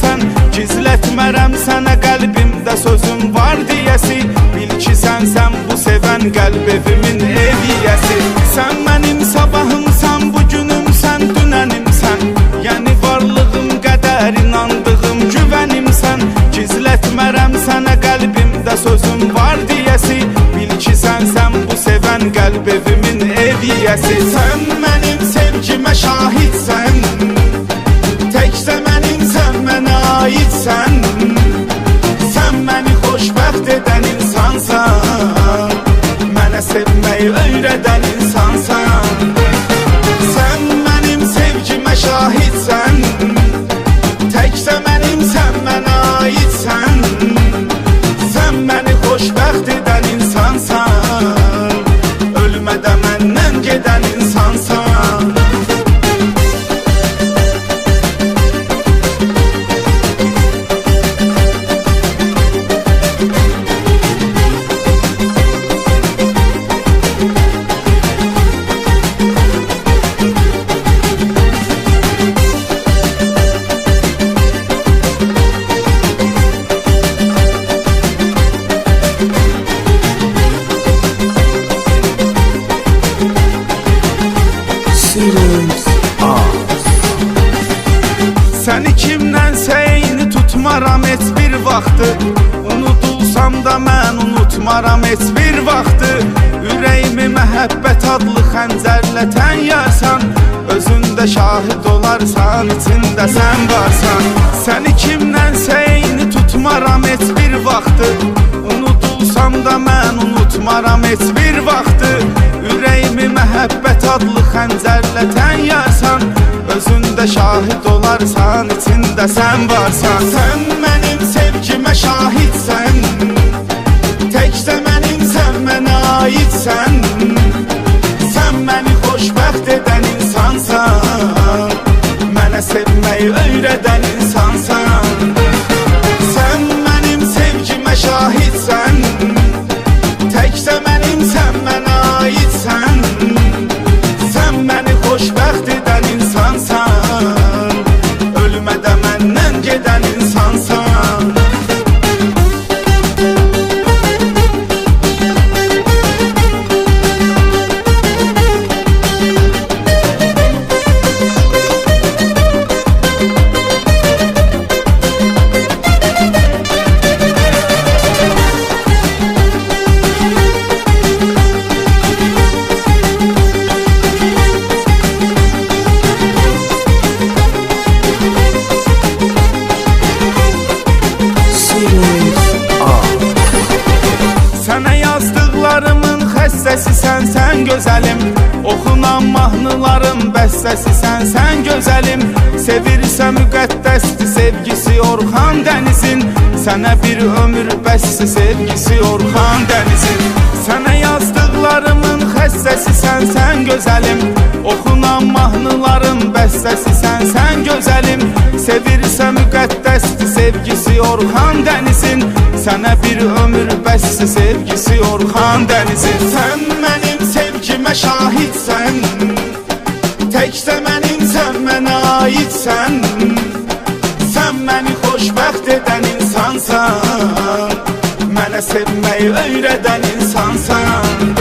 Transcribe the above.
sən, gizlətmərəm sənə qəlbimdə sözüm var deyəsi. Bil ki sən bu sevən qəlb evimin eviyəsi. Sən mənim sabahımsan, bugünümsən, dünənimsən. Yəni varlığım qədər inandığım güvənimsən. Gizlətmərəm sənə qəlbimdə sözüm var deyəsi. Bil ki sən bu sevən qəlb evimin eviyəsi. Sən mənim sevgimə şahidsən, təkcə mənimsən, mənə aidsən. Sən məni xoşbəxt edən insansan, mənə sevməyi öyrədən insansan. Sən mənim sevgimə şahidsən, təkcə mənimsən, mənə aidsən. Sən məni xoşbəxt edən insansan, ölmədə məndən gedən insansan. Səni kimdənsə eyni tutmaram heç bir vaxtı. Unudulsam da mən unutmaram heç bir vaxtı. Ürəyimi məhəbbət adlı xəncərlə tən yarsan, özündə şahid olarsan, içində sən varsan. Səni kimdənsə eyni tutmaram heç bir vaxtı. Unudulsam da mən unutmaram heç bir vaxtı. Ürəyimi məhəbbət adlı xəncərlə tən yarsan, özündə şahid olarsan, içində sən varsan. Sən mənim sevgimə şahidsən, təkcə mənimsən, mənə aidsən. Sən məni xoşbəxt edən insansan, mənə sevməyi öyrədən insansan. Sən mənim sevgimə şahidsən, təkcə mənimsən, mənə aidsən. Sən məni xoşbəxt edən insansan, ölmədə məndən gedən insansan. Sənə yazdıqlarımın xəstəsisən, sən gözəlim. Oxunan mahnıların bəstəsisən, sən gözəlim. Sevirsə müqəddəsdir sevgisi Orxan dənizin. Sənə bir ömür bəsdir sevgisi Orxan dənizin. Sənə yazdıqlarımın xəstəsisən, sən gözəlim. Oxunan mahnıların bəstəsisən, sən gözəlim. Sevirsə müqəddəsdir sevgisi Orxan dənizin. Sənə bir ömür bəsdir sevgisi Orxan dənizin. Sən mənim sevgimə şahidsən, təkcə mənimsən, mənə aidsən. Sən məni xoşbəxt edən insansan, mənə sevməyi öyrədən insansan.